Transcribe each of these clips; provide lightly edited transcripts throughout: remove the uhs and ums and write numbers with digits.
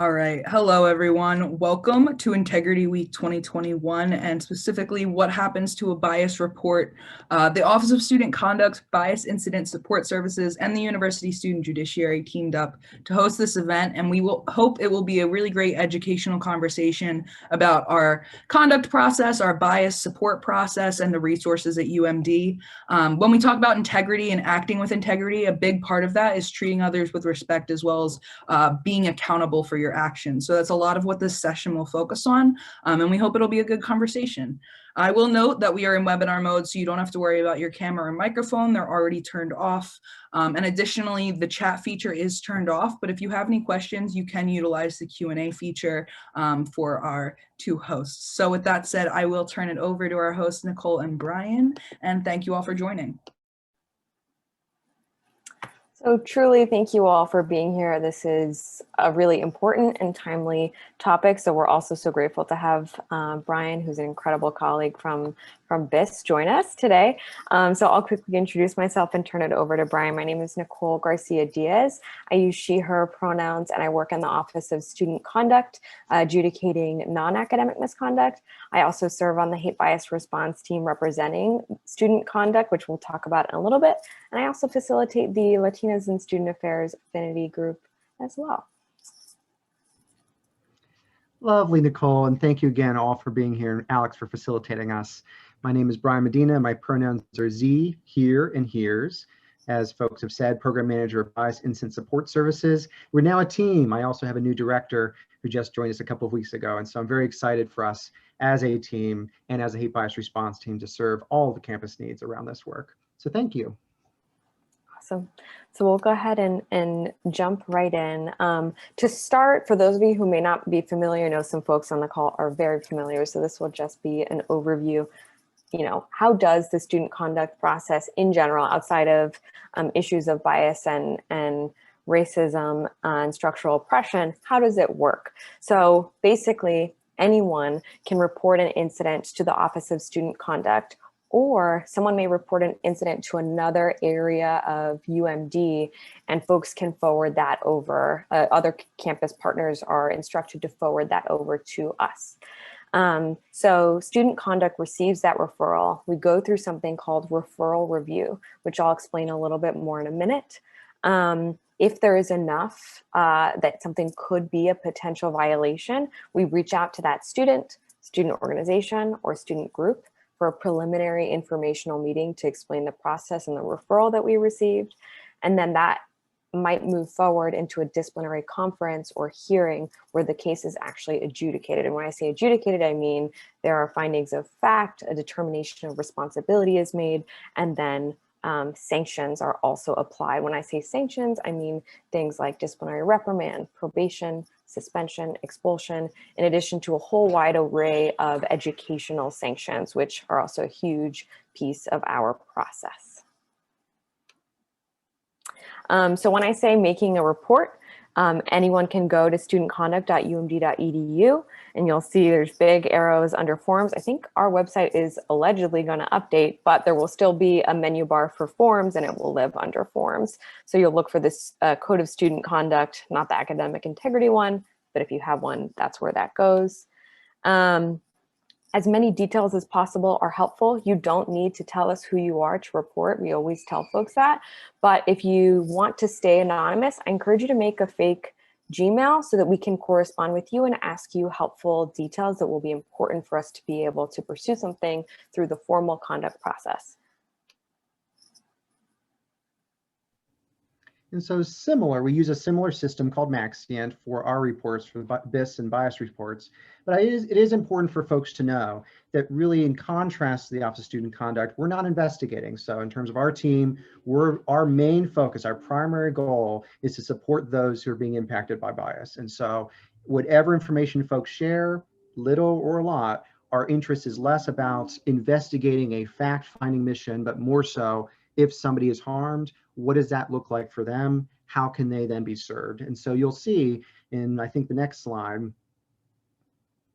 All right. Hello, everyone. Welcome to Integrity Week 2021, and specifically what happens to a bias report. The Office of Student Conduct, Bias Incident Support Services, and the University Student Judiciary teamed up to host this event, and we will hope it will be a really great educational conversation about our conduct process, our bias support process, and the resources at UMD. When we talk about integrity and acting with integrity, a big part of that is treating others with respect as well as being accountable for your actions. So that's a lot of what this session will focus on, and we hope it'll be a good conversation. I will note that we are in webinar mode, so you don't have to worry about your camera and microphone. They're already turned off. And additionally, the chat feature is turned off, but if you have any questions, you can utilize the Q&A feature for our two hosts. So with that said, I will turn it over to our hosts, Nicole and Brian, and thank you all for joining. So truly, thank you all for being here. This is a really important and timely topic. So we're also so grateful to have Brian, who's an incredible colleague from BIS, join us today. So I'll quickly introduce myself and turn it over to Brian. My name is Nicole Garcia Diaz. I use she, her pronouns, and I work in the Office of Student Conduct, adjudicating non-academic misconduct. I also serve on the hate bias response team representing student conduct, which we'll talk about in a little bit. And I also facilitate the Latinas in Student Affairs affinity group as well. Lovely, Nicole, and thank you again all for being here, and Alex for facilitating us. My name is Brian Medina. My pronouns are Z, here, and here's. As folks have said, Program Manager of Bias Incident Support Services. We're now a team. I also have a new director who just joined us a couple of weeks ago, and so I'm very excited for us as a team and as a hate bias response team to serve all the campus needs around this work. So thank you. Awesome. So we'll go ahead and jump right in. To start, for those of you who may not be familiar, I know some folks on the call are very familiar, so this will just be an overview. You know, how does the student conduct process in general, outside of issues of bias and racism and structural oppression, how does it work? So basically, anyone can report an incident to the Office of Student Conduct, or someone may report an incident to another area of UMD, and folks can forward that over. Other campus partners are instructed to forward that over to us. So student conduct receives that referral. We go through something called referral review, which I'll explain a little bit more in a minute. If there is enough that something could be a potential violation, we reach out to that student organization, or student group for a preliminary informational meeting to explain the process and the referral that we received. And then that might move forward into a disciplinary conference or hearing where the case is actually adjudicated. And when I say adjudicated, I mean there are findings of fact, a determination of responsibility is made, and then sanctions are also applied. When I say sanctions, I mean things like disciplinary reprimand, probation, suspension, expulsion, in addition to a whole wide array of educational sanctions, which are also a huge piece of our process. So when I say making a report, anyone can go to studentconduct.umd.edu, and you'll see there's big arrows under forms. I think our website is allegedly going to update, but there will still be a menu bar for forms, and it will live under forms. So you'll look for this Code of Student Conduct, not the academic integrity one, but if you have one, that's where that goes. As many details as possible are helpful. You don't need to tell us who you are to report. We always tell folks that. But if you want to stay anonymous, I encourage you to make a fake Gmail so that we can correspond with you and ask you helpful details that will be important for us to be able to pursue something through the formal conduct process. And so we use a similar system called Maxient for our reports, for BIS and bias reports. But it is important for folks to know that really, in contrast to the Office of Student Conduct, we're not investigating. So in terms of our team, our main focus, our primary goal is to support those who are being impacted by bias. And so whatever information folks share, little or a lot, our interest is less about investigating a fact-finding mission, but more so, if somebody is harmed, what does that look like for them? How can they then be served? And so you'll see in, I think, the next slide,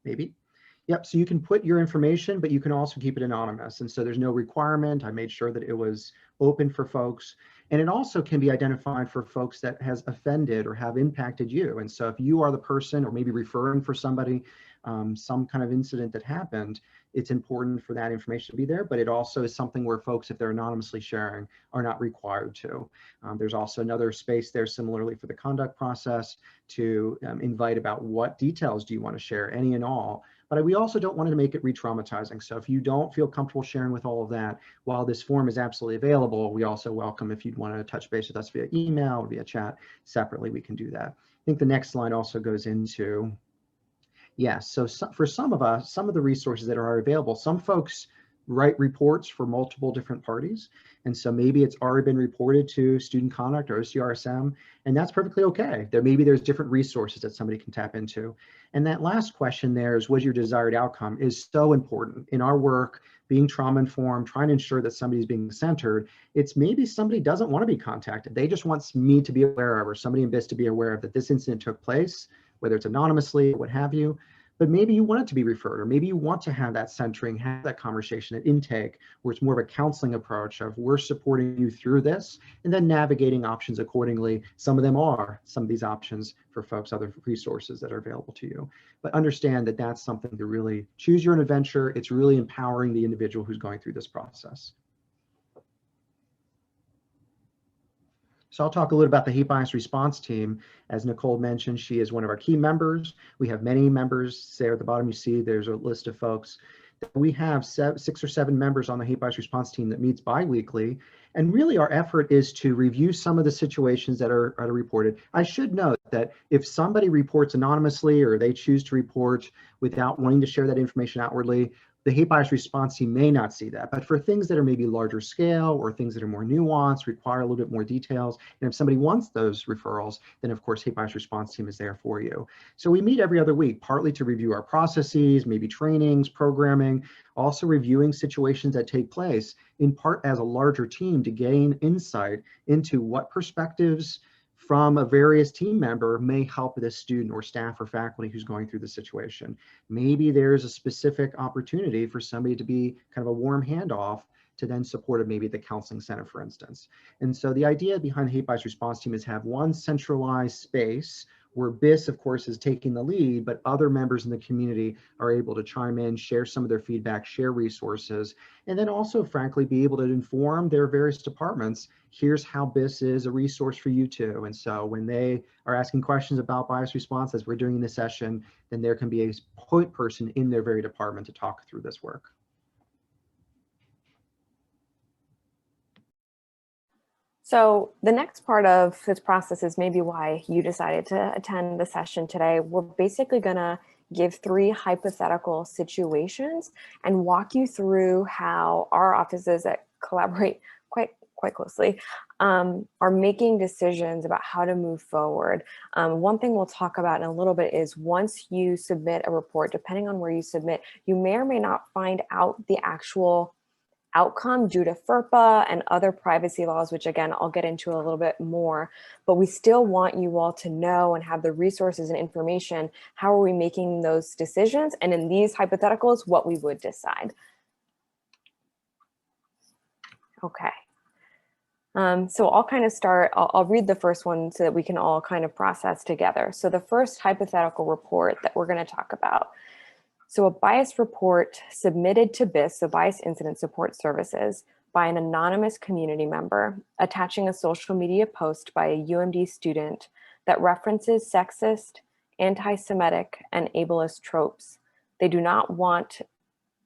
maybe. Yep, so you can put your information, but you can also keep it anonymous. And so there's no requirement. I made sure that it was open for folks. And it also can be identified for folks that has offended or have impacted you. And so if you are the person or maybe referring for somebody, some kind of incident that happened, it's important for that information to be there, but it also is something where folks, if they're anonymously sharing, are not required to. There's also another space there similarly for the conduct process to invite about what details do you want to share, any and all. But we also don't want to make it re-traumatizing. So if you don't feel comfortable sharing with all of that, while this form is absolutely available, we also welcome if you'd want to touch base with us via email or via chat separately, we can do that. I think the next slide also goes into, yes, so for some of us, some of the resources that are available, some folks write reports for multiple different parties. And so maybe it's already been reported to student conduct or OCRSM, and that's perfectly okay. Maybe there's different resources that somebody can tap into. And that last question there is, what's your desired outcome, is so important in our work, being trauma informed, trying to ensure that somebody's being centered. It's maybe somebody doesn't want to be contacted. They just want me to be aware of, or somebody in BIS to be aware of, that this incident took place, whether it's anonymously or what have you. But maybe you want it to be referred, or maybe you want to have that centering, have that conversation at intake, where it's more of a counseling approach of, we're supporting you through this, and then navigating options accordingly. Some of them are some of these options for folks, other resources that are available to you. But understand that that's something to really choose your own adventure. It's really empowering the individual who's going through this process. So I'll talk a little about the hate bias response team. As Nicole mentioned, she is one of our key members. We have many members there at the bottom. You see there's a list of folks. We have 6 or 7 members on the hate bias response team that meets bi-weekly. And really our effort is to review some of the situations that are reported. I should note that if somebody reports anonymously, or they choose to report without wanting to share that information outwardly, the hate bias response team may not see that. But for things that are maybe larger scale, or things that are more nuanced, require a little bit more details, and if somebody wants those referrals, then of course hate bias response team is there for you. So we meet every other week, partly to review our processes, maybe trainings, programming, also reviewing situations that take place, in part as a larger team, to gain insight into what perspectives from a various team member may help this student or staff or faculty who's going through the situation. Maybe there's a specific opportunity for somebody to be kind of a warm handoff to then support maybe the counseling center, for instance. And so the idea behind the hate bias response team is have one centralized space where BIS, of course, is taking the lead, but other members in the community are able to chime in, share some of their feedback, share resources, and then also, frankly, be able to inform their various departments, here's how BIS is a resource for you too. And so when they are asking questions about bias response, as we're doing in this session, then there can be a point person in their very department to talk through this work. So the next part of this process is maybe why you decided to attend the session today. We're basically going to give 3 hypothetical situations and walk you through how our offices that collaborate quite closely are making decisions about how to move forward. One thing we'll talk about in a little bit is, once you submit a report, depending on where you submit, you may or may not find out the actual outcome due to FERPA and other privacy laws, which again, I'll get into a little bit more, but we still want you all to know and have the resources and information. How are we making those decisions? And in these hypotheticals, what we would decide. Okay. So I'll kind of start, I'll read the first one so that we can all kind of process together. So the first hypothetical report that we're going to talk about. So a bias report submitted to BIS, so Bias Incident Support Services, by an anonymous community member, attaching a social media post by a UMD student that references sexist, anti-Semitic, and ableist tropes. They do not want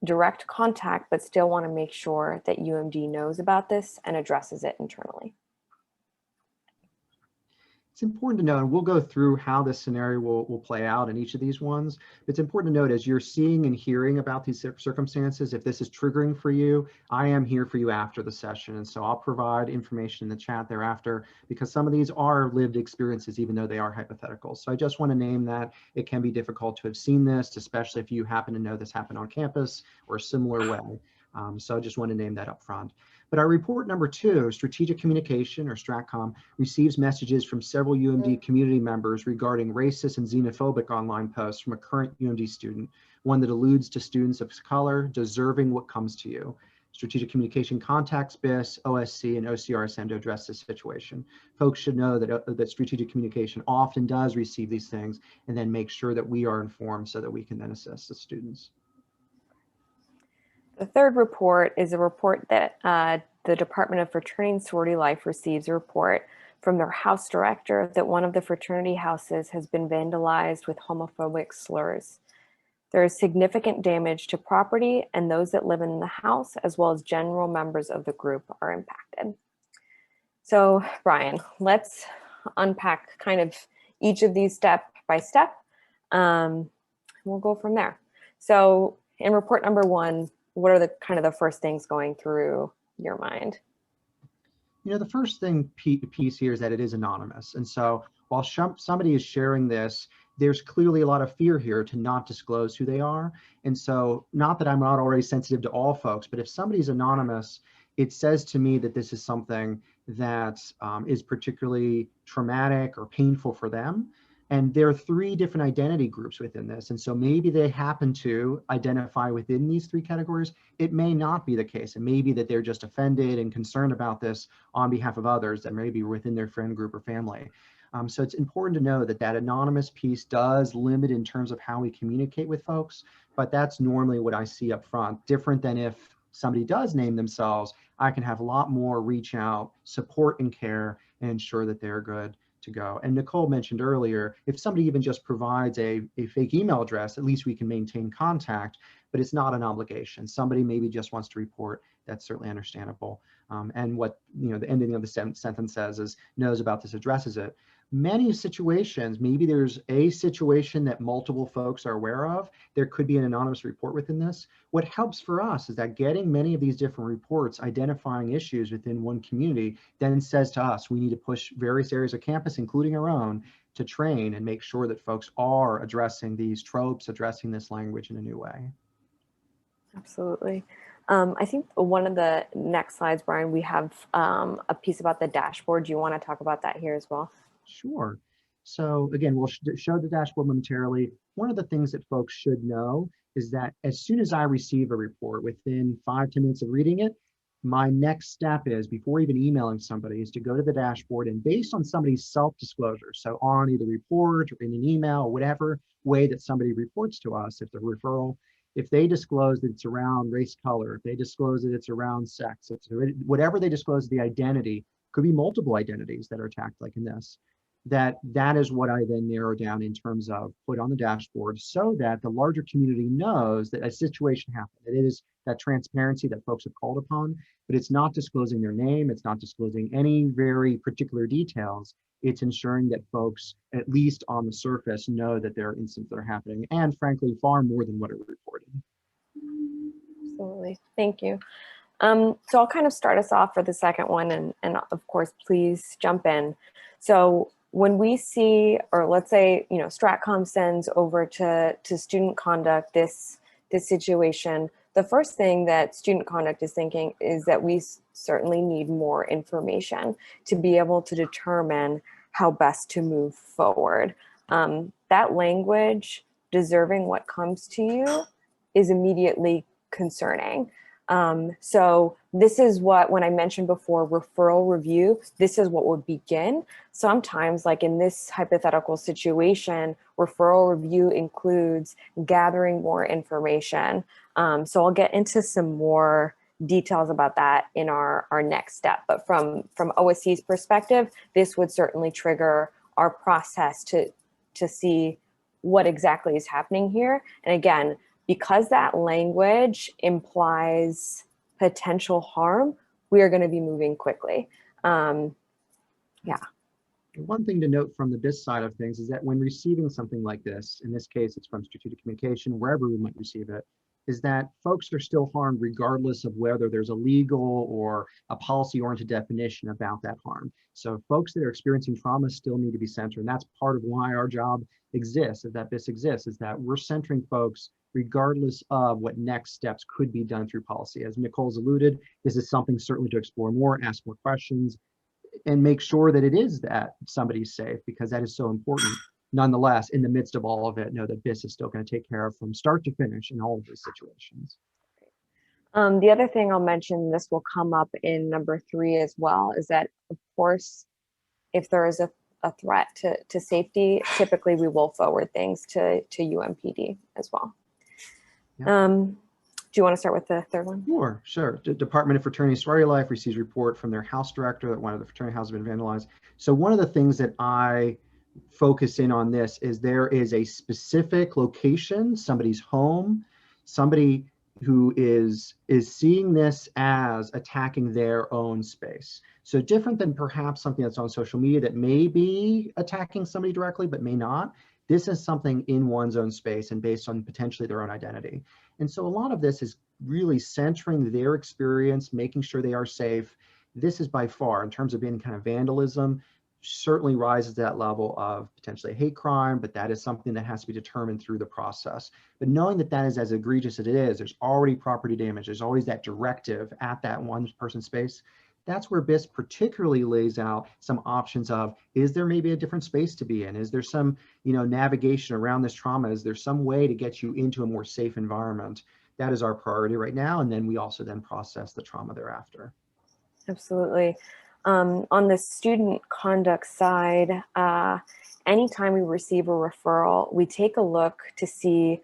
direct contact, but still want to make sure that UMD knows about this and addresses it internally. It's important to know, and we'll go through how this scenario will play out in each of these ones. It's important to note, as you're seeing and hearing about these circumstances, if this is triggering for you, I am here for you after the session. And so I'll provide information in the chat thereafter, because some of these are lived experiences, even though they are hypothetical. So I just want to name that. It can be difficult to have seen this, especially if you happen to know this happened on campus or a similar way. So I just want to name that up front. But our report number 2, Strategic Communication, or STRATCOM, receives messages from several UMD community members regarding racist and xenophobic online posts from a current UMD student, one that alludes to students of color deserving what comes to you. Strategic communication contacts BIS, OSC, and OCRSM to address this situation. Folks should know that strategic communication often does receive these things and then make sure that we are informed so that we can then assist the students. The third report is a report that the Department of Fraternity and Sorority Life receives a report from their house director that one of the fraternity houses has been vandalized with homophobic slurs. There is significant damage to property, and those that live in the house, as well as general members of the group, are impacted. So, Brian, let's unpack kind of each of these step by step. We'll go from there. So, in report number 1, what are the kind of the first things going through your mind? You know, the first piece here is that it is anonymous. And so while somebody is sharing this, there's clearly a lot of fear here to not disclose who they are. And so, not that I'm not already sensitive to all folks, but if somebody's anonymous, it says to me that this is something that is particularly traumatic or painful for them. And there are 3 different identity groups within this. And so maybe they happen to identify within these 3 categories. It may not be the case. It may be that they're just offended and concerned about this on behalf of others that may be within their friend group or family. So it's important to know that that anonymous piece does limit in terms of how we communicate with folks, but that's normally what I see up front. Different than if somebody does name themselves, I can have a lot more reach out, support and care, and ensure that they're good to go. And Nicole mentioned earlier, if somebody even just provides a fake email address, at least we can maintain contact, but it's not an obligation. Somebody maybe just wants to report, that's certainly understandable. And what, you know, the ending of the sentence says is knows about this, addresses it. Many situations, maybe there's a situation that multiple folks are aware of. There could be an anonymous report within this. What helps for us is that getting many of these different reports, identifying issues within one community, then says to us, we need to push various areas of campus, including our own, to train and make sure that folks are addressing these tropes, addressing this language in a new way. Absolutely. I think one of the next slides, Brian, we have a piece about the dashboard. Do you want to talk about that here as well? Sure. So again, we'll show the dashboard momentarily. One of the things that folks should know is that as soon as I receive a report, within 5-10 minutes of reading it, my next step is, before even emailing somebody, is to go to the dashboard and based on somebody's self-disclosure, so on either report or in an email or whatever way that somebody reports to us, if the referral, if they disclose that it's around race, color, if they disclose that it's around sex, whatever they disclose, the identity, could be multiple identities that are attacked like in this, that is what I then narrow down in terms of put on the dashboard so that the larger community knows that a situation happened. It is that transparency that folks have called upon, but it's not disclosing their name. It's not disclosing any very particular details. It's ensuring that folks, at least on the surface, know that there are incidents that are happening, and frankly, far more than what are reported. Absolutely. Thank you. So I'll kind of start us off for the second one, and of course, please jump in. So when we see, or let's say, you know, StratCom sends over to student conduct this situation, the first thing that student conduct is thinking is that we certainly need more information to be able to determine how best to move forward. That language, deserving what comes to you, is immediately concerning. So this is what, when I mentioned before, referral review, this is what would begin. Sometimes, like in this hypothetical situation, referral review includes gathering more information. So I'll get into some more details about that in our next step. But from OSC's perspective, this would certainly trigger our process to see what exactly is happening here. And again, because that language implies potential harm, we are going to be moving quickly. Yeah. One thing to note from the BIS side of things is that when receiving something like this, in this case, it's from strategic communication, wherever we might receive it, is that folks are still harmed regardless of whether there's a legal or a policy-oriented definition about that harm. So folks that are experiencing trauma still need to be centered. And that's part of why our job exists, is that BIS exists, is that we're centering folks regardless of what next steps could be done through policy. As Nicole's alluded, this is something certainly to explore more, ask more questions, and make sure that it is that somebody's safe, because that is so important. Nonetheless, in the midst of all of it, know that BIS is still going to take care of from start to finish in all of these situations. The other thing I'll mention, this will come up in number 3 as well, is that, of course, if there is a threat to safety, typically we will forward things to UMPD as well. Yeah. Do you want to start with the third one? Sure. Department of Fraternity and Sorority Life receives report from their house director that one of the fraternity houses has been vandalized. So one of the things that I focus in on this is there is a specific location, somebody's home, somebody who is seeing this as attacking their own space. So different than perhaps something that's on social media that may be attacking somebody directly, but may not. This is something in one's own space and based on potentially their own identity. And so a lot of this is really centering their experience, making sure they are safe. This is by far, in terms of being kind of vandalism, certainly rises to that level of potentially a hate crime, but that is something that has to be determined through the process. But knowing that that is as egregious as it is, there's already property damage, there's always that directive at that one person space. That's where BIS particularly lays out some options of, is there maybe a different space to be in? Is there some, navigation around this trauma? Is there some way to get you into a more safe environment? That is our priority right now. And then we also then process the trauma thereafter. Absolutely. On the student conduct side, anytime we receive a referral, we take a look to see,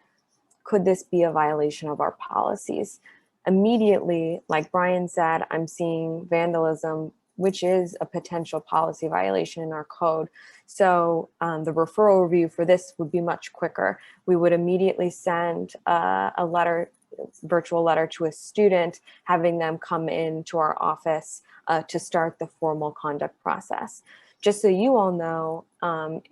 could this be a violation of our policies? Immediately, like Brian said, I'm seeing vandalism, which is a potential policy violation in our code. So the referral review for this would be much quicker. We would immediately send a letter, virtual letter to a student, having them come into our office to start the formal conduct process. Just so you all know,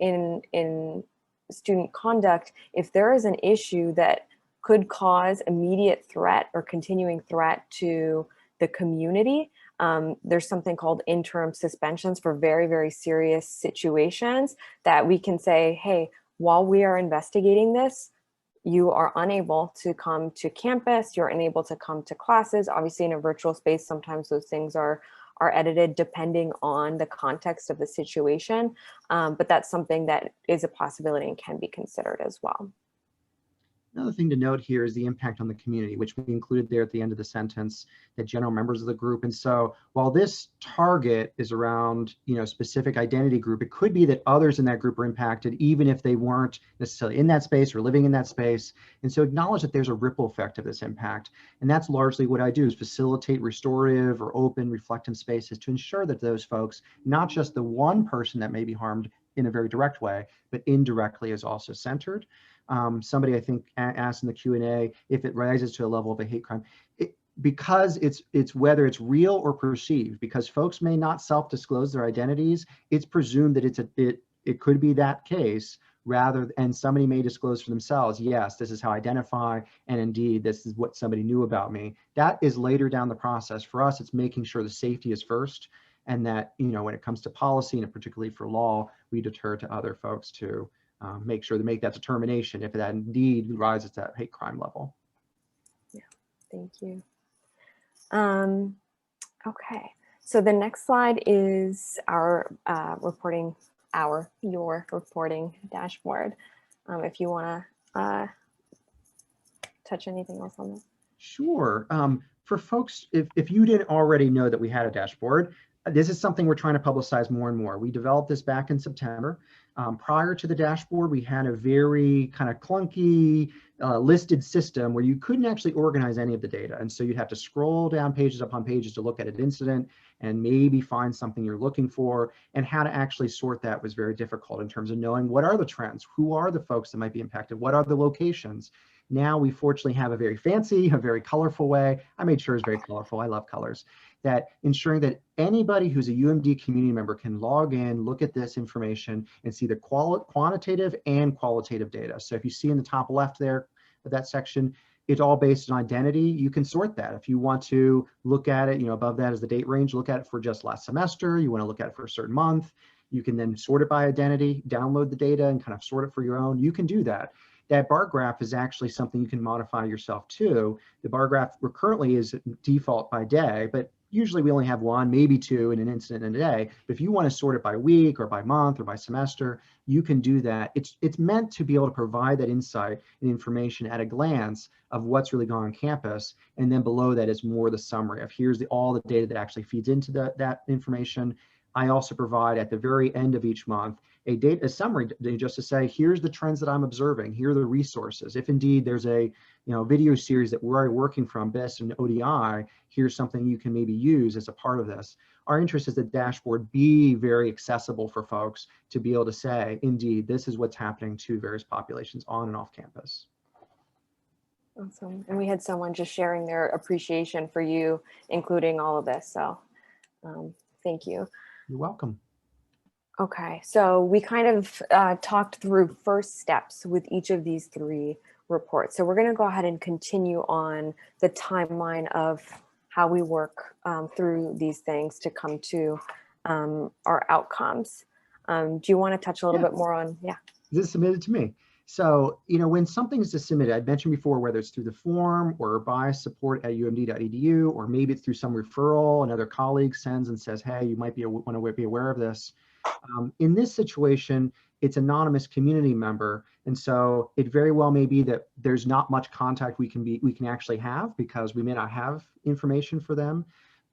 in student conduct, if there is an issue that could cause immediate threat or continuing threat to the community, there's something called interim suspensions for very, very serious situations that we can say, hey, while we are investigating this, you are unable to come to campus, you're unable to come to classes. Obviously in a virtual space, sometimes those things are edited depending on the context of the situation. But that's something that is a possibility and can be considered as well. Another thing to note here is the impact on the community, which we included there at the end of the sentence, that general members of the group. And so while this target is around, specific identity group, it could be that others in that group are impacted, even if they weren't necessarily in that space or living in that space. And so acknowledge that there's a ripple effect of this impact. And that's largely what I do, is facilitate restorative or open reflective spaces to ensure that those folks, not just the one person that may be harmed in a very direct way, but indirectly is also centered. Somebody I think asked in the Q&A if it rises to a level of a hate crime. Because it's whether it's real or perceived, because folks may not self-disclose their identities, it's presumed that it could be that case, and somebody may disclose for themselves, yes, this is how I identify, and indeed this is what somebody knew about me. That is later down the process. For us, it's making sure the safety is first, and that when it comes to policy and particularly for law, we deter to other folks to make sure to make that determination if that indeed rises to that hate crime level. Yeah, thank you. Okay, so the next slide is our your reporting dashboard. If you want to touch anything else on this. Sure. For folks, if you didn't already know that we had a dashboard, this is something we're trying to publicize more and more. We developed this back in September. Prior to the dashboard, we had a very kind of clunky listed system where you couldn't actually organize any of the data. And so you'd have to scroll down pages upon pages to look at an incident and maybe find something you're looking for. And how to actually sort that was very difficult in terms of knowing what are the trends, who are the folks that might be impacted, what are the locations. Now we fortunately have a very fancy, a very colorful way. I made sure it's very colorful. I love colors. That ensuring that anybody who's a UMD community member can log in, look at this information, and see the quantitative and qualitative data. So if you see in the top left there of that section, it's all based on identity. You can sort that. If you want to look at it, above that is the date range, look at it for just last semester. You want to look at it for a certain month. You can then sort it by identity, download the data, and kind of sort it for your own. You can do that. That bar graph is actually something you can modify yourself too. The bar graph currently is default by day, but Usually we only have one, maybe two in an incident in a day. But if you want to sort it by week or by month or by semester, you can do that. It's meant to be able to provide that insight and information at a glance of what's really going on campus. And then below that is more the summary of here's all the data that actually feeds into that information. I also provide at the very end of each month a summary just to say, here's the trends that I'm observing. Here are the resources. If indeed there's a video series that we're already working from BIS and ODI, here's something you can maybe use as a part of this. Our interest is the dashboard be very accessible for folks to be able to say, indeed, this is what's happening to various populations on and off campus. Awesome. And we had someone just sharing their appreciation for you, including all of this. So thank you. You're welcome. Okay, so we kind of talked through first steps with each of these three reports. So we're going to go ahead and continue on the timeline of how we work through these things to come to our outcomes. Do you want to touch a little bit more on, This is submitted to me. So, when something is submitted, I mentioned before, whether it's through the form or bias support at umd.edu, or maybe it's through some referral, another colleague sends and says, hey, you might want to be aware of this. In this situation, it's anonymous community member. And so it very well may be that there's not much contact we can actually have because we may not have information for them.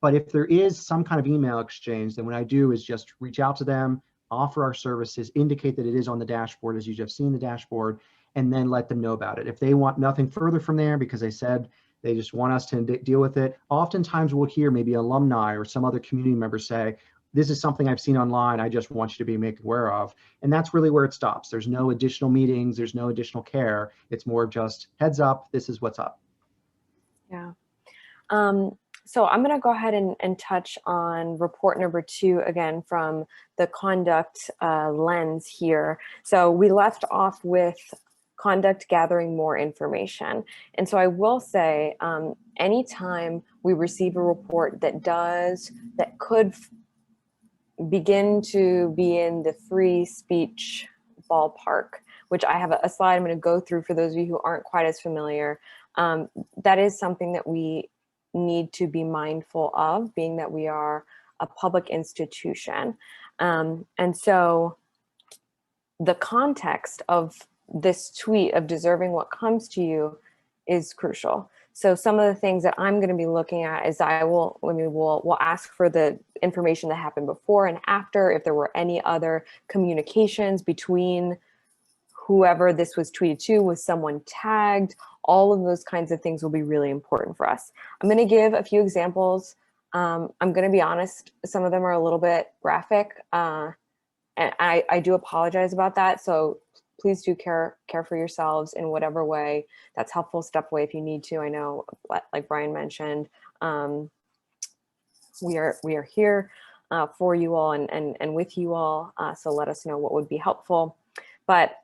But if there is some kind of email exchange, then what I do is just reach out to them, offer our services, indicate that it is on the dashboard as you just seen the dashboard, and then let them know about it. If they want nothing further from there because they said they just want us to deal with it, oftentimes we'll hear maybe alumni or some other community member say, this is something I've seen online, I just want you to be made aware of. And that's really where it stops. There's no additional meetings, there's no additional care. It's more just heads up, this is what's up. Yeah. So I'm going to go ahead and touch on report number 2 again from the conduct lens here. So we left off with conduct gathering more information. And so I will say, anytime we receive a report that could begin to be in the free speech ballpark, which I have a slide I'm going to go through for those of you who aren't quite as familiar, that is something that we need to be mindful of, being that we are a public institution. And so the context of this tweet of deserving what comes to you is crucial. So some of the things that I'm going to be looking at is we'll ask for the information that happened before and after, if there were any other communications between whoever this was tweeted to, was someone tagged. All of those kinds of things will be really important for us. I'm going to give a few examples. I'm going to be honest, some of them are a little bit graphic, and I do apologize about that. So please do care for yourselves in whatever way that's helpful. Step away if you need to. I know, like Brian mentioned, we are here for you all and with you all. So let us know what would be helpful. But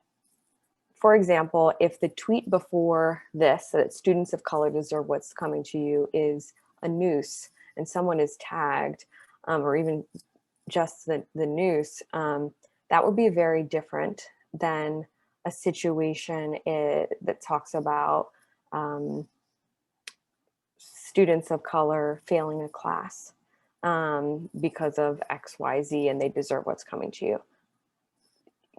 for example, if the tweet before this, that students of color deserve what's coming to you, is a noose and someone is tagged, or even just the noose, that would be very different than a situation that talks about students of color failing a class because of X, Y, Z, and they deserve what's coming to you.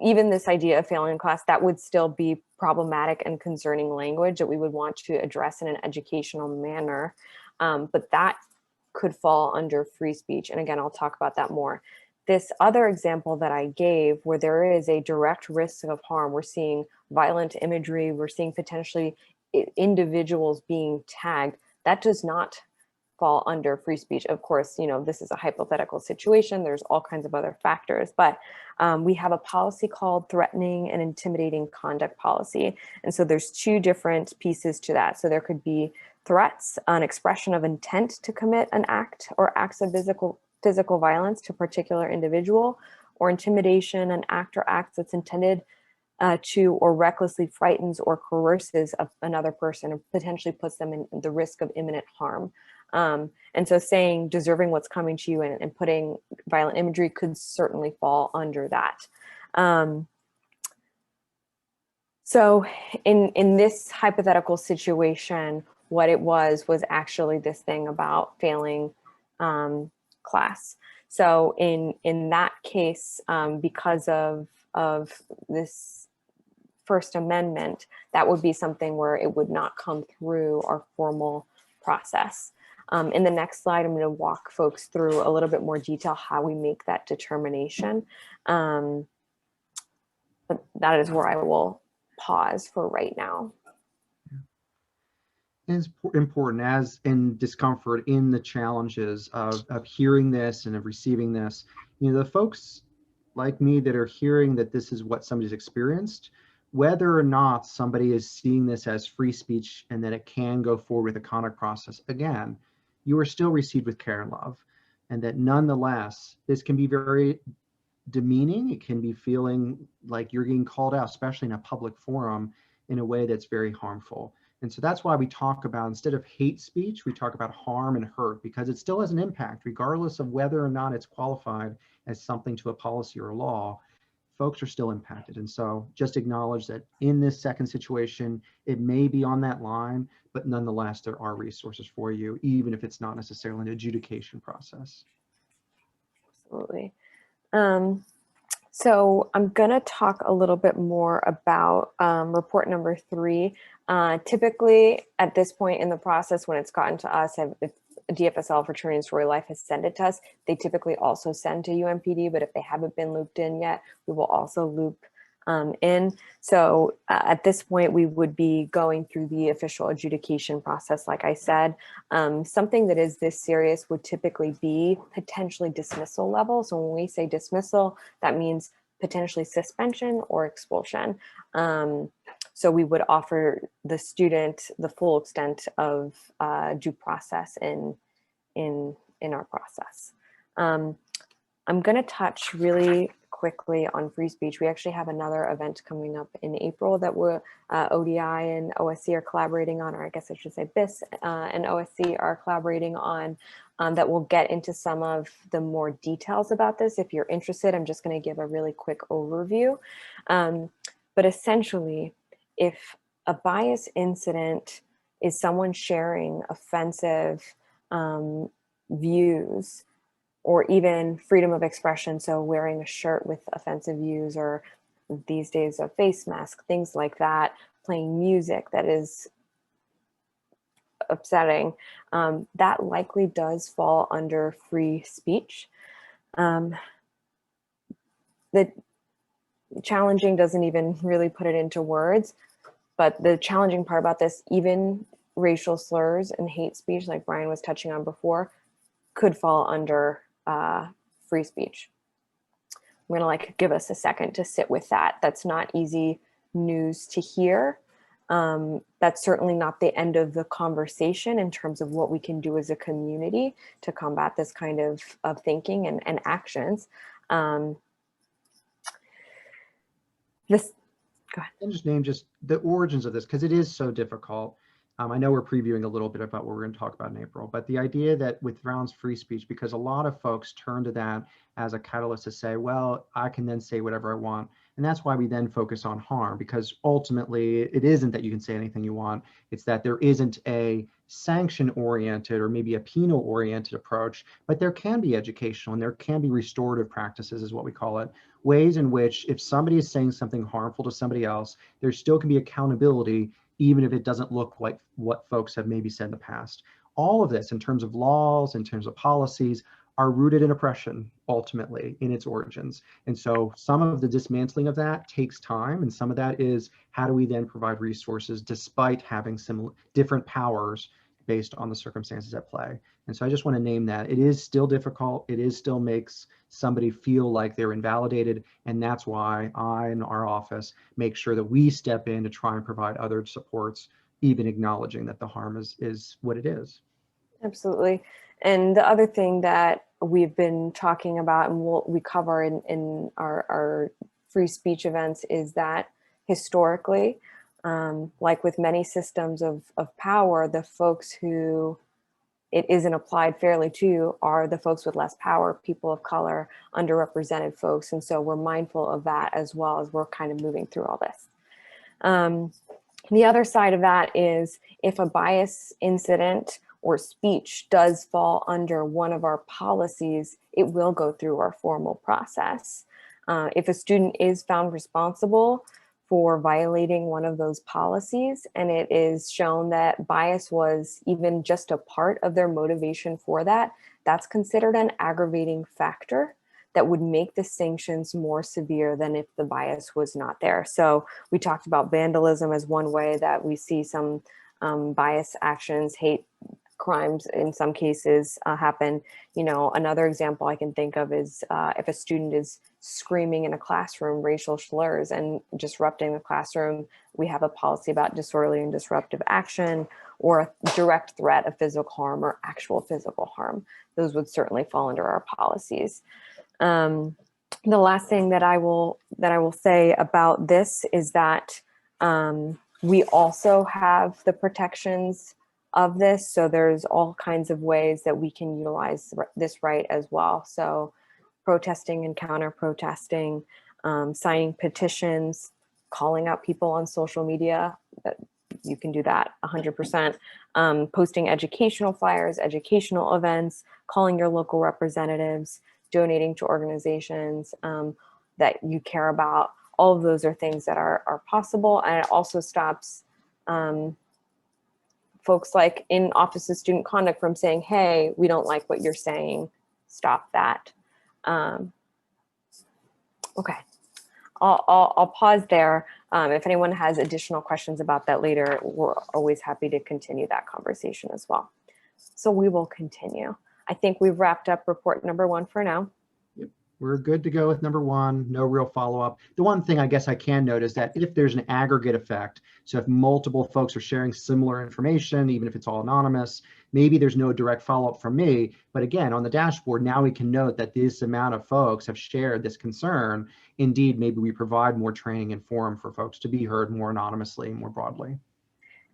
Even this idea of failing a class, that would still be problematic and concerning language that we would want to address in an educational manner. But that could fall under free speech. And again, I'll talk about that more. This other example that I gave, where there is a direct risk of harm, we're seeing violent imagery, we're seeing potentially individuals being tagged, that does not fall under free speech. Of course, this is a hypothetical situation. There's all kinds of other factors, but we have a policy called threatening and intimidating conduct policy. And so there's 2 different pieces to that. So there could be threats, an expression of intent to commit an act or acts of physical violence to a particular individual, or intimidation, an act or acts that's intended to or recklessly frightens or coerces another person and potentially puts them in the risk of imminent harm. And so saying deserving what's coming to you and putting violent imagery could certainly fall under that. So in this hypothetical situation, what it was actually this thing about failing class. So in that case, because of this First Amendment, that would be something where it would not come through our formal process. In the next slide, I'm going to walk folks through a little bit more detail how we make that determination. But that is where I will pause for right now. It's important, as in discomfort in the challenges of hearing this and of receiving this. The folks like me that are hearing that this is what somebody's experienced, whether or not somebody is seeing this as free speech and that it can go forward with the conduct process, again, you are still received with care and love. And that nonetheless, this can be very demeaning. It can be feeling like you're getting called out, especially in a public forum, in a way that's very harmful. And so that's why we talk about, instead of hate speech, we talk about harm and hurt, because it still has an impact, regardless of whether or not it's qualified as something to a policy or a law. Folks are still impacted. And so just acknowledge that in this second situation, it may be on that line, but nonetheless, there are resources for you, even if it's not necessarily an adjudication process. Absolutely. So I'm going to talk a little bit more about report number 3. Typically, at this point in the process, when it's gotten to us, if DFSL Fraternity and Sorority Life has sent it to us, they typically also send to UMPD, but if they haven't been looped in yet, we will also loop in. So at this point, we would be going through the official adjudication process. Like I said, something that is this serious would typically be potentially dismissal level. So when we say dismissal, that means potentially suspension or expulsion. So we would offer the student the full extent of due process in our process. I'm going to touch really quickly on free speech. We actually have another event coming up in April that we're ODI and OSC are collaborating on, or I guess I should say BIS and OSC are collaborating on, that will get into some of the more details about this. If you're interested, I'm just going to give a really quick overview. But essentially, if a bias incident is someone sharing offensive views, or even freedom of expression, so wearing a shirt with offensive views, or these days a face mask, things like that, playing music that is upsetting, that likely does fall under free speech. The challenging doesn't even really put it into words, but the challenging part about this, even racial slurs and hate speech, like Brian was touching on before, could fall under free speech. I'm gonna give us a second to sit with that. That's not easy news to hear. That's certainly not the end of the conversation in terms of what we can do as a community to combat this kind of thinking and actions. Go ahead. And just name just the origins of this, because it is so difficult. I know we're previewing a little bit about what we're going to talk about in April, but the idea that with Brown's free speech, because a lot of folks turn to that as a catalyst to say, well, I can then say whatever I want. And that's why we then focus on harm, because ultimately it isn't that you can say anything you want. It's that there isn't a sanction-oriented or maybe a penal-oriented approach, but there can be educational and there can be restorative practices, is what we call it, ways in which if somebody is saying something harmful to somebody else, there still can be accountability, even if it doesn't look like what folks have maybe said in the past. All of this, in terms of laws, in terms of policies, are rooted in oppression, ultimately, in its origins. And so some of the dismantling of that takes time, and some of that is how do we then provide resources despite having some different powers based on the circumstances at play. And so I just want to name that. It is still difficult. It is still makes somebody feel like they're invalidated. And that's why I and our office make sure that we step in to try and provide other supports, even acknowledging that the harm is what it is. Absolutely. And the other thing that we've been talking about and we cover in our free speech events is that historically, like with many systems of power, the folks who it isn't applied fairly to are the folks with less power, people of color, underrepresented folks. And so we're mindful of that as well as we're kind of moving through all this. The other side of that is if a bias incident or speech does fall under one of our policies, it will go through our formal process. If a student is found responsible for violating one of those policies, and it is shown that bias was even just a part of their motivation for that, that's considered an aggravating factor that would make the sanctions more severe than if the bias was not there. So we talked about vandalism as one way that we see some bias actions, hate crimes in some cases happen. You know, another example I can think of is if a student is screaming in a classroom racial slurs and disrupting the classroom, we have a policy about disorderly and disruptive action, or a direct threat of physical harm or actual physical harm. Those would certainly fall under our policies. The last thing that I will say about this is that we also have the protections of this. So there's all kinds of ways that we can utilize this right as well. So protesting and counter protesting, signing petitions, calling out people on social media, that you can do that 100%. Posting educational flyers, educational events, calling your local representatives, donating to organizations that you care about. All of those are things that are possible. And it also stops folks like in Office of Student Conduct from saying, hey, we don't like what you're saying, stop that. Okay, I'll pause there. If anyone has additional questions about that later, we're always happy to continue that conversation as well. So we will continue. I think we've wrapped up report number 1 for now. We're good to go with number 1, no real follow-up. The one thing I guess I can note is that if there's an aggregate effect, so if multiple folks are sharing similar information, even if it's all anonymous, maybe there's no direct follow-up from me. But again, on the dashboard, now we can note that this amount of folks have shared this concern. Indeed, maybe we provide more training and forum for folks to be heard more anonymously, more broadly.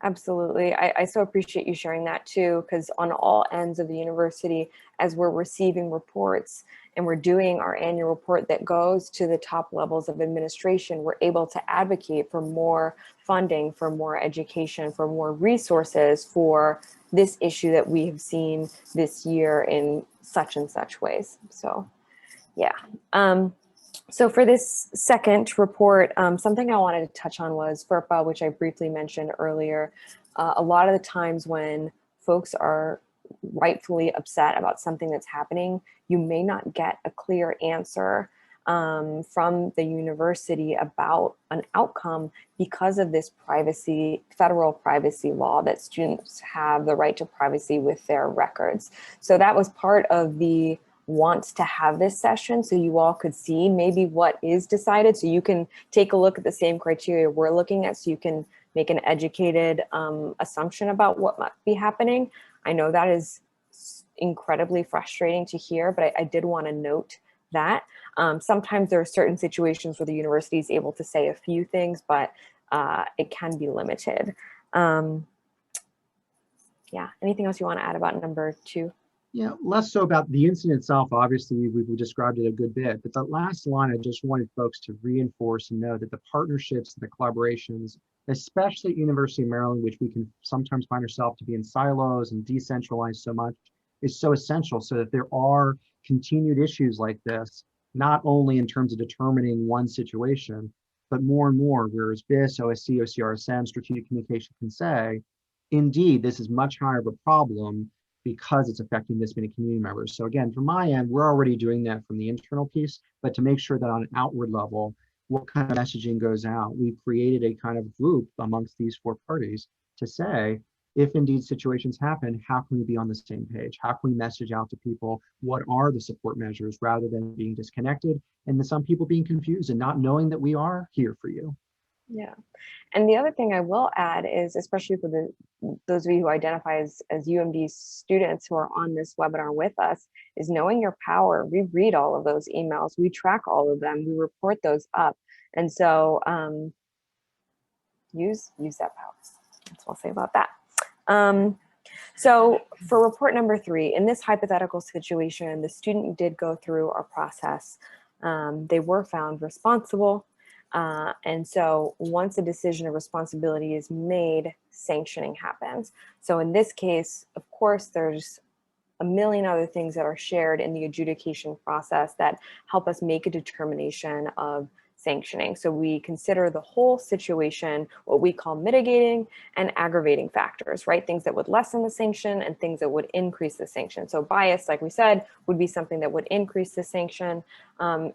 Absolutely. I so appreciate you sharing that too, because on all ends of the university, as we're receiving reports and we're doing our annual report that goes to the top levels of administration, we're able to advocate for more funding, for more education, for more resources for this issue that we have seen this year in such and such ways. So yeah. So for this second report, something I wanted to touch on was FERPA, which I briefly mentioned earlier. A lot of the times when folks are rightfully upset about something that's happening, you may not get a clear answer from the university about an outcome because of this federal privacy law that students have the right to privacy with their records. So that was part of the wants to have this session so you all could see maybe what is decided, so you can take a look at the same criteria we're looking at, so you can make an educated assumption about what might be happening. I know that is incredibly frustrating to hear, but I did want to note that sometimes there are certain situations where the university is able to say a few things, but it can be limited. Yeah, anything else you want to add about number 2? Yeah, less so about the incident itself. Obviously, we've described it a good bit, but the last line, I just wanted folks to reinforce and know that the partnerships and the collaborations, especially at University of Maryland, which we can sometimes find ourselves to be in silos and decentralized so much, is so essential so that there are continued issues like this, not only in terms of determining one situation, but more and more, whereas BIS, OSC, OCRSM, strategic communication can say, indeed, this is much higher of a problem because it's affecting this many community members. So again, from my end, we're already doing that from the internal piece, but to make sure that on an outward level, what kind of messaging goes out, we've created a kind of group amongst these 4 parties to say, if indeed situations happen, how can we be on the same page? How can we message out to people? What are the support measures rather than being disconnected? And then some people being confused and not knowing that we are here for you. Yeah. And the other thing I will add is, especially for those of you who identify as UMD students who are on this webinar with us, is knowing your power. We read all of those emails, we track all of them, we report those up. And so use that power. That's what I'll say about that. So for report number 3, in this hypothetical situation, the student did go through our process. They were found responsible. And so once a decision of responsibility is made, sanctioning happens. So in this case, of course, there's a million other things that are shared in the adjudication process that help us make a determination of sanctioning. So we consider the whole situation, what we call mitigating and aggravating factors, right? Things that would lessen the sanction and things that would increase the sanction. So bias, like we said, would be something that would increase the sanction.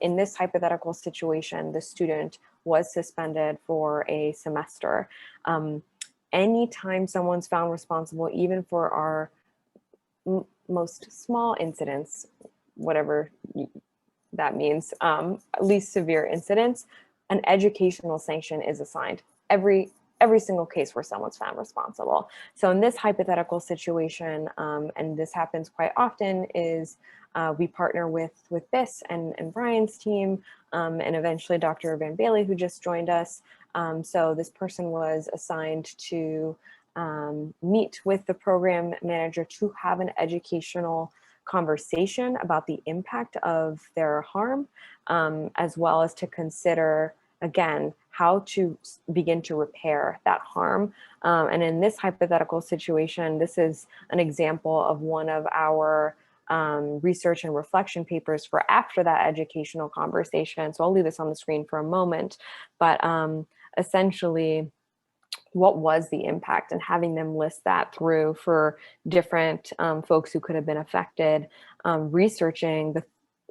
In this hypothetical situation, the student was suspended for a semester. Anytime someone's found responsible, even for our most small incidents, whatever that means, least severe incidents, an educational sanction is assigned every single case where someone's found responsible. So in this hypothetical situation, and this happens quite often, is we partner with BIS and Brian's team, and eventually Dr. Van Bailey, who just joined us. So this person was assigned to meet with the program manager to have an educational conversation about the impact of their harm, as well as to consider, again, how to begin to repair that harm. And in this hypothetical situation, this is an example of one of our research and reflection papers for after that educational conversation. So I'll leave this on the screen for a moment, but essentially, what was the impact, and having them list that through for different folks who could have been affected, researching the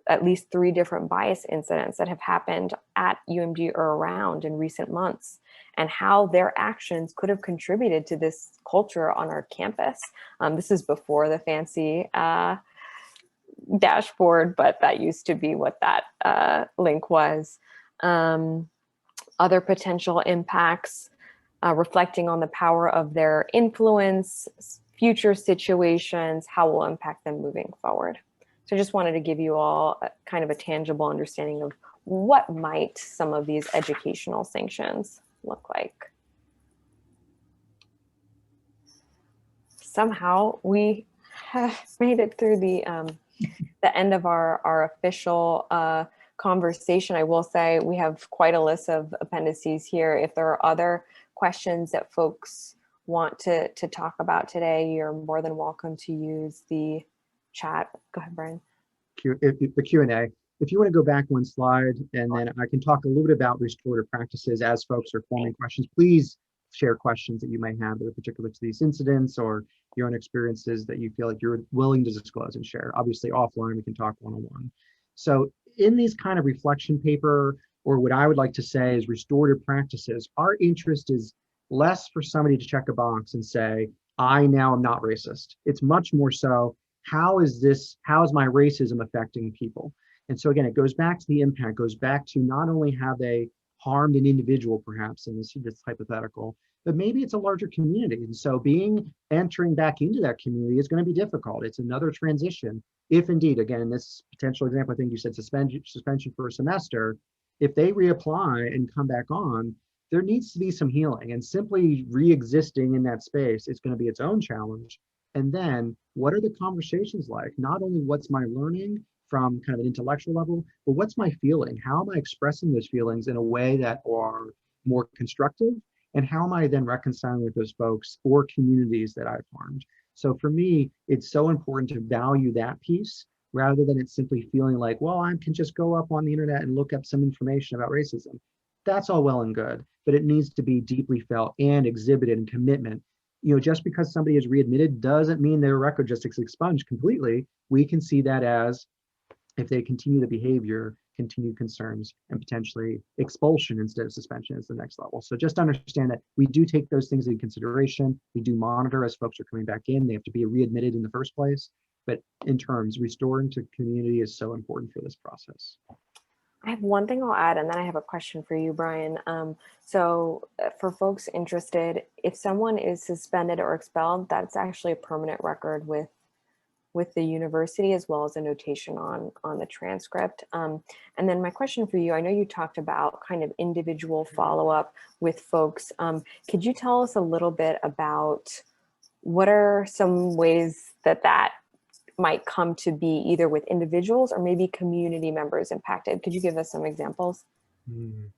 at least 3 different bias incidents that have happened at UMD or around in recent months, and how their actions could have contributed to this culture on our campus. This is before the fancy dashboard, but that used to be what that link was. Other potential impacts, reflecting on the power of their influence, future situations, how will impact them moving forward. So I just wanted to give you all kind of a tangible understanding of what might some of these educational sanctions look like. Somehow we have made it through the end of our official conversation. I will say we have quite a list of appendices here. If there are other questions that folks want to talk about today, you're more than welcome to use the chat. Go ahead, Brian. The Q&A. If you want to go back one slide, and then I can talk a little bit about restorative practices as folks are forming questions. Please share questions that you may have that are particular to these incidents or your own experiences that you feel like you're willing to disclose and share. Obviously, offline, we can talk one-on-one. So in these kind of reflection paper, or what I would like to say is restorative practices, our interest is less for somebody to check a box and say, I now am not racist. It's much more so, how is my racism affecting people? And so again, it goes back to the impact, goes back to not only have they harmed an individual, perhaps in this hypothetical, but maybe it's a larger community. And so entering back into that community is going to be difficult. It's another transition. If indeed, again, this potential example, I think you said suspension for a semester, if they reapply and come back on, there needs to be some healing, and simply re-existing in that space is going to be its own challenge. And then what are the conversations like? Not only what's my learning from kind of an intellectual level, but what's my feeling? How am I expressing those feelings in a way that are more constructive? And how am I then reconciling with those folks or communities that I've harmed? So for me, it's so important to value that piece rather than it simply feeling like, well, I can just go up on the internet and look up some information about racism. That's all well and good, but it needs to be deeply felt and exhibited in commitment. Just because somebody is readmitted doesn't mean their record just is expunged completely. We can see that as, if they continue the behavior, continued concerns, and potentially expulsion instead of suspension is the next level. So just understand that we do take those things into consideration. We do monitor as folks are coming back in. They have to be readmitted in the first place. But in terms, restoring to community is so important for this process. I have one thing I'll add, and then I have a question for you, Brian. So for folks interested, if someone is suspended or expelled, that's actually a permanent record with the university, as well as a notation on the transcript. And then my question for you, I know you talked about kind of individual follow-up with folks. Could you tell us a little bit about what are some ways that might come to be, either with individuals or maybe community members impacted? Could you give us some examples?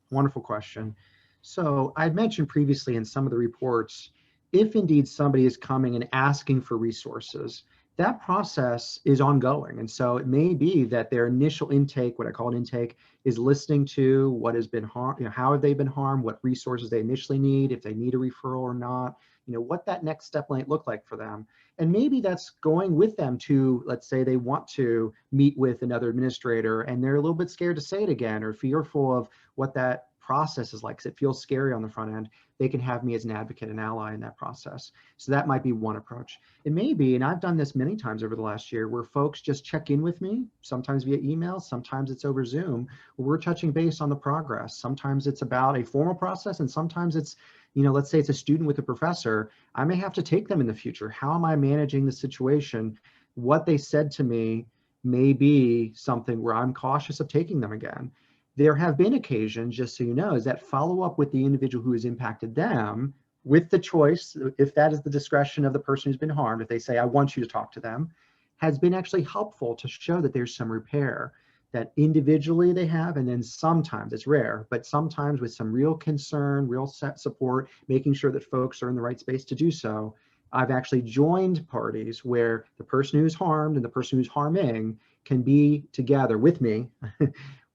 Wonderful question. So I'd mentioned previously in some of the reports, if indeed somebody is coming and asking for resources, that process is ongoing. And so it may be that their initial intake, what I call an intake, is listening to what has been harmed, how have they been harmed, what resources they initially need, if they need a referral or not, what that next step might look like for them. And maybe that's going with them to, let's say they want to meet with another administrator and they're a little bit scared to say it again or fearful of what that process is like, because it feels scary on the front end. They can have me as an advocate and ally in that process. So that might be one approach. It may be, and I've done this many times over the last year, where folks just check in with me, sometimes via email, sometimes it's over Zoom, where we're touching base on the progress. Sometimes it's about a formal process, and sometimes it's, let's say it's a student with a professor. I may have to take them in the future. How am I managing the situation? What they said to me may be something where I'm cautious of taking them again. There have been occasions, just so you know, is that follow up with the individual who has impacted them with the choice, if that is the discretion of the person who's been harmed, if they say, I want you to talk to them, has been actually helpful to show that there's some repair that individually they have. And then sometimes, it's rare, but sometimes with some real concern, real support, making sure that folks are in the right space to do so, I've actually joined parties where the person who's harmed and the person who's harming can be together with me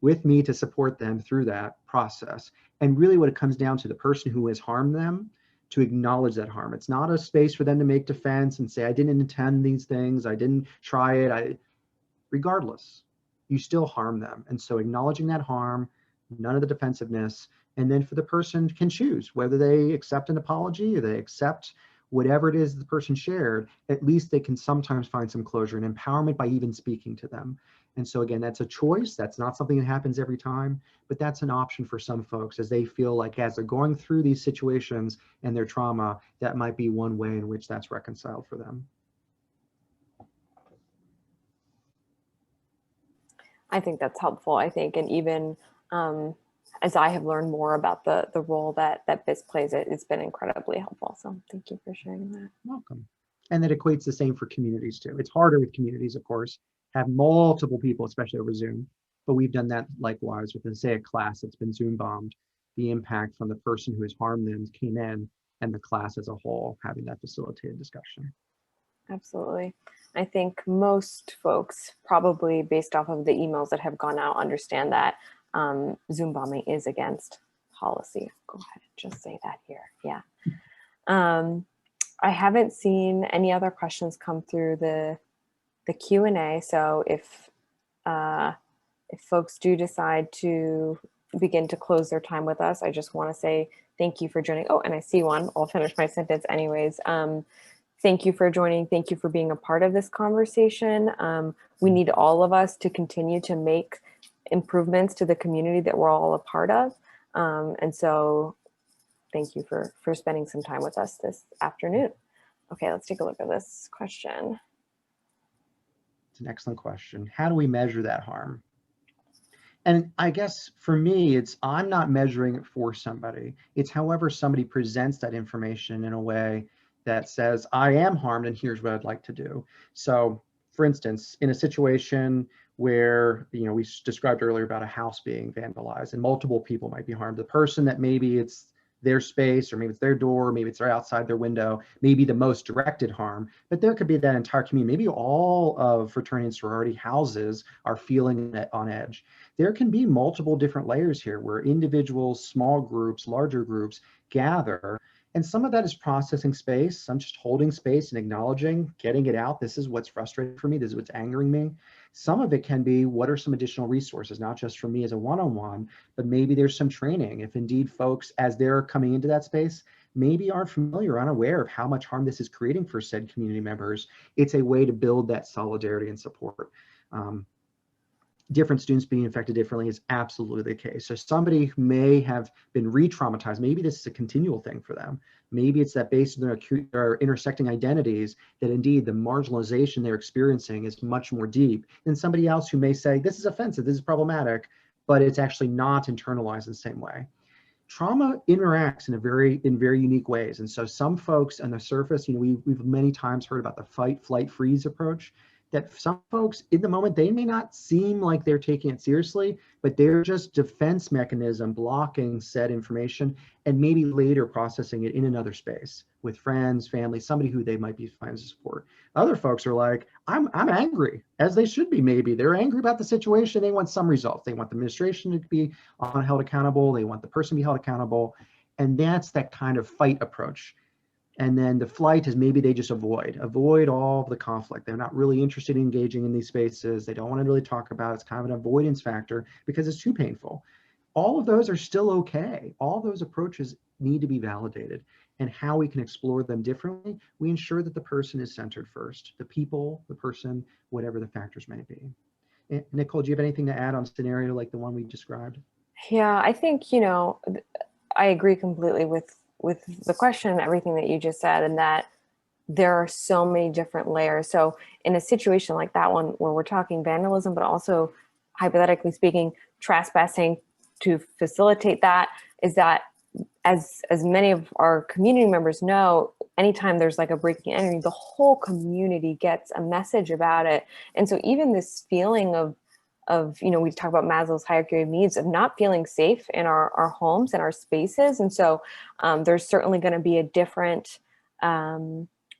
with me to support them through that process. And really what it comes down to, the person who has harmed them to acknowledge that harm. It's not a space for them to make defense and say, I didn't intend these things, I didn't try it. Regardless, you still harm them. And so acknowledging that harm, none of the defensiveness, and then for the person can choose whether they accept an apology or they accept whatever it is the person shared. At least they can sometimes find some closure and empowerment by even speaking to them. And so again, that's a choice. That's not something that happens every time, but that's an option for some folks as they feel like as they're going through these situations and their trauma, that might be one way in which that's reconciled for them. I think that's helpful. I think, and even as I have learned more about the role that BIS plays, it's been incredibly helpful. So thank you for sharing that. Welcome. And that equates the same for communities too. It's harder with communities, of course, have multiple people, especially over Zoom, but we've done that likewise with, say, a class that's been Zoom bombed. The impact from the person who has harmed them came in, and the class as a whole having that facilitated discussion. Absolutely. I think most folks, probably based off of the emails that have gone out, understand that Zoom bombing is against policy. Go ahead and just say that here. Yeah. I haven't seen any other questions come through the Q&A. So if folks do decide to begin to close their time with us, I just want to say thank you for joining. Oh, and I see one. I'll finish my sentence anyways. Thank you for joining. Thank you for being a part of this conversation. We need all of us to continue to make improvements to the community that we're all a part of. And so thank you for spending some time with us this afternoon. Okay, let's take a look at this question. It's an excellent question. How do we measure that harm? And I guess for me, I'm not measuring it for somebody. It's however somebody presents that information in a way that says, I am harmed and here's what I'd like to do. So for instance, in a situation where, we described earlier about a house being vandalized and multiple people might be harmed, the person that maybe it's their space or maybe it's their door, maybe it's right outside their window, maybe the most directed harm, but there could be that entire community. Maybe all of fraternity and sorority houses are feeling on edge. There can be multiple different layers here where individuals, small groups, larger groups gather. And some of that is processing space. Some just holding space and acknowledging, getting it out. This is what's frustrating for me. This is what's angering me. Some of it can be, what are some additional resources, not just for me as a one-on-one, but maybe there's some training. If indeed folks, as they're coming into that space, maybe aren't familiar or unaware of how much harm this is creating for said community members, it's a way to build that solidarity and support. Different students being affected differently is absolutely the case. So somebody who may have been re-traumatized, maybe this is a continual thing for them. Maybe it's that based on their intersecting identities, that indeed the marginalization they're experiencing is much more deep than somebody else who may say, this is offensive, this is problematic, but it's actually not internalized in the same way. Trauma interacts in very unique ways. And so some folks on the surface, we've many times heard about the fight, flight, freeze approach. that some folks in the moment, they may not seem like they're taking it seriously, but they're just defense mechanism blocking said information and maybe later processing it in another space with friends, family, somebody who they might be finding support. Other folks are like, I'm angry, as they should be. Maybe they're angry about the situation. They want some results. They want the administration to be held accountable. They want the person to be held accountable. And that's that kind of fight approach. And then the flight is maybe they just avoid all of the conflict. They're not really interested in engaging in these spaces. They don't want to really talk about it. It's kind of an avoidance factor because it's too painful. All of those are still okay. All those approaches need to be validated. And how we can explore them differently, we ensure that the person is centered first, the people, the person, whatever the factors may be. Nicole, do you have anything to add on a scenario like the one we described? Yeah, I think, you know, I agree completely with the question and everything that you just said, and that there are so many different layers. So in a situation like that one where we're talking vandalism, but also hypothetically speaking, trespassing, to facilitate that, is that as many of our community members know, anytime there's like a breaking and entering, the whole community gets a message about it. And so even this feeling of, you know, we talk about Maslow's hierarchy of needs, of not feeling safe in our homes and our spaces. And so there's certainly going to be a different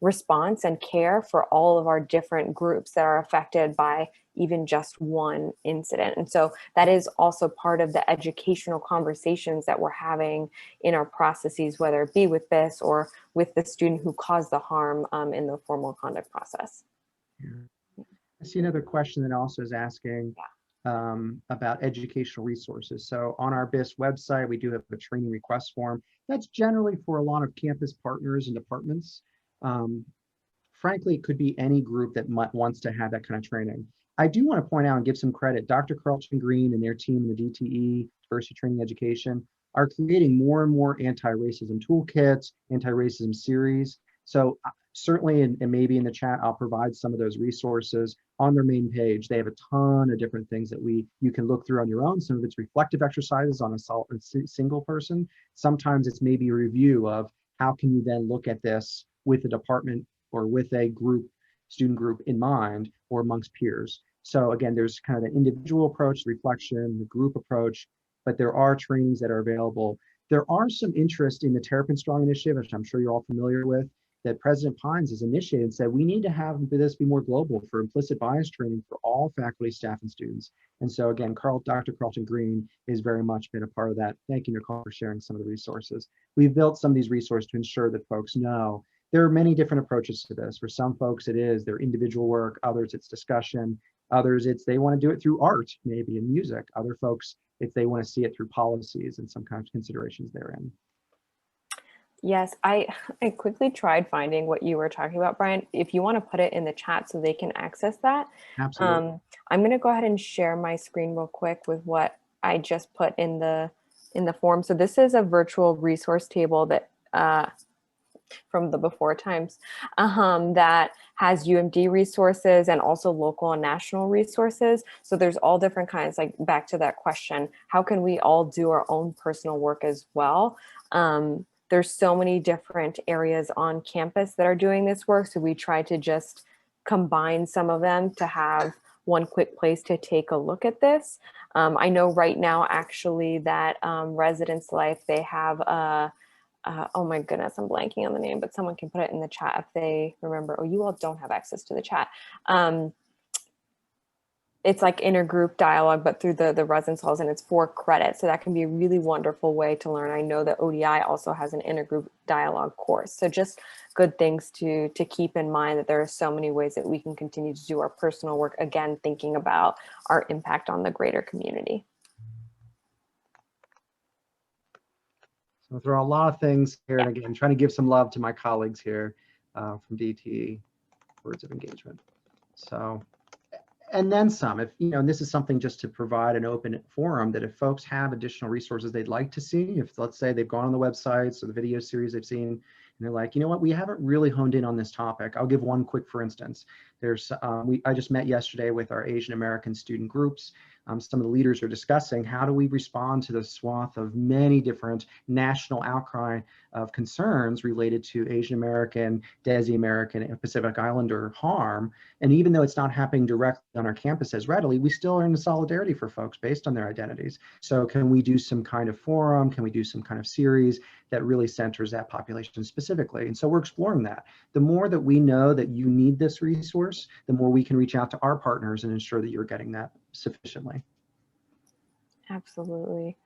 response and care for all of our different groups that are affected by even just one incident. And so that is also part of the educational conversations that we're having in our processes, whether it be with this or with the student who caused the harm in the formal conduct process. Yeah. I see another question that also is asking about educational resources. So on our BIS website, we do have a training request form. That's generally for a lot of campus partners and departments. Frankly, it could be any group that wants to have that kind of training. I do want to point out and give some credit. Dr. Carlton Green and their team in the DTE, Diversity Training Education, are creating more and more anti-racism toolkits, anti-racism series. So certainly, and maybe in the chat, I'll provide some of those resources on their main page. They have a ton of different things that you can look through on your own. Some of it's reflective exercises on a single person. Sometimes it's maybe a review of how can you then look at this with a department or with a group, student group in mind, or amongst peers. So again, there's kind of an individual approach, reflection, the group approach, but there are trainings that are available. There are some interest in the Terrapin Strong initiative, which I'm sure you're all familiar with, that President Pines has initiated and said, we need to have this be more global for implicit bias training for all faculty, staff, and students. And so again, Dr. Carlton Green has very much been a part of that. Thank you, Nicole, for sharing some of the resources. We've built some of these resources to ensure that folks know there are many different approaches to this. For some folks, it is their individual work. Others, it's discussion. Others, it's they want to do it through art, maybe in music. Other folks, it's they want to see it through policies and some kind of considerations therein. Yes, I quickly tried finding what you were talking about, Brian. If you want to put it in the chat so they can access that. Absolutely. I'm going to go ahead and share my screen real quick with what I just put in the form. So this is a virtual resource table that from the before times that has UMD resources and also local and national resources. So there's all different kinds, like back to that question, how can we all do our own personal work as well? There's so many different areas on campus that are doing this work. So we try to just combine some of them to have one quick place to take a look at this. I know right now actually that Residence Life, they have a oh my goodness, I'm blanking on the name, but someone can put it in the chat if they remember. Oh, you all don't have access to the chat. It's like intergroup dialogue, but through the residence halls, and it's 4 credits. So that can be a really wonderful way to learn. I know that ODI also has an intergroup dialogue course. So just good things to keep in mind, that there are so many ways that we can continue to do our personal work, again, thinking about our impact on the greater community. So there are a lot of things here, and again, trying to give some love to my colleagues here from DTE, Words of Engagement. So, and then some, if, you know, and this is something just to provide an open forum that if folks have additional resources they'd like to see, if let's say they've gone on the websites or the video series they've seen, and they're like, you know what, we haven't really honed in on this topic. I'll give one quick, for instance, There's, I just met yesterday with our Asian American student groups. Some of the leaders are discussing how do we respond to the swath of many different national outcry of concerns related to Asian American, Desi American, and Pacific Islander harm. And even though it's not happening directly on our campus as readily, we still are in solidarity for folks based on their identities. So can we do some kind of forum? Can we do some kind of series that really centers that population specifically? And so we're exploring that. The more that we know that you need this resource, the more we can reach out to our partners and ensure that you're getting that sufficiently. Absolutely.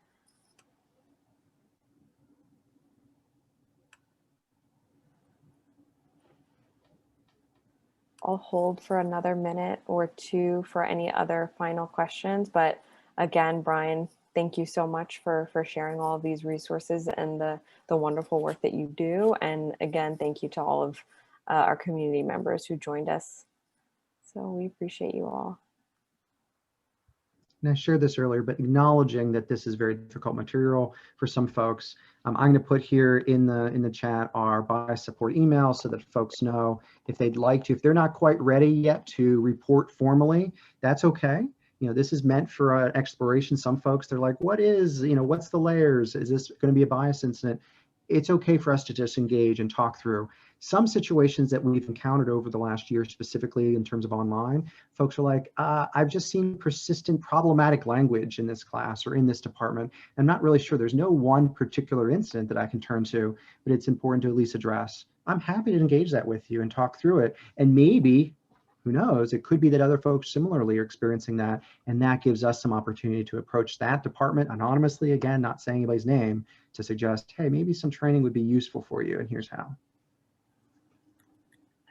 I'll hold for another minute or two for any other final questions. But again, Brian, thank you so much for sharing all of these resources and the wonderful work that you do. And again, thank you to all of our community members who joined us. So we appreciate you all. And I shared this earlier, but acknowledging that this is very difficult material for some folks. I'm going to put here in the chat our bias support email so that folks know if they'd like to. If they're not quite ready yet to report formally, that's okay. You know, this is meant for an exploration. Some folks, they're like, what is, you know, what's the layers? Is this going to be a bias incident? It's okay for us to just engage and talk through. Some situations that we've encountered over the last year, specifically in terms of online, folks are like, I've just seen persistent problematic language in this class or in this department. I'm not really sure. There's no one particular incident that I can turn to, but it's important to at least address. I'm happy to engage that with you and talk through it. And maybe, who knows, it could be that other folks similarly are experiencing that. And that gives us some opportunity to approach that department anonymously, again, not saying anybody's name, to suggest, hey, maybe some training would be useful for you, and here's how.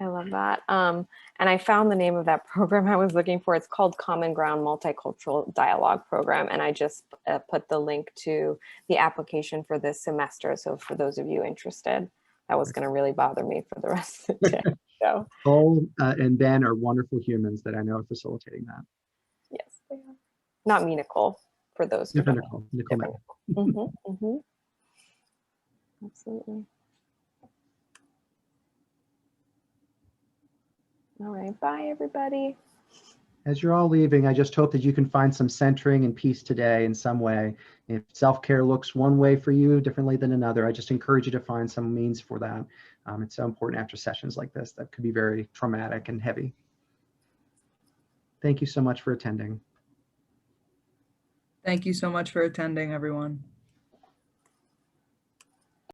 I love that. And I found the name of that program I was looking for. It's called Common Ground Multicultural Dialogue Program. And I just put the link to the application for this semester. So for those of you interested, that was going to really bother me for the rest of the day. So. Cole and Ben are wonderful humans that I know are facilitating that. Yes, they are. Not me, Nicole, for those who don't know. Nicole. Absolutely. All right, bye everybody. As you're all leaving, I just hope that you can find some centering and peace today in some way. If self-care looks one way for you differently than another, I just encourage you to find some means for that. It's so important after sessions like this that could be very traumatic and heavy. Thank you so much for attending. Thank you so much for attending, everyone.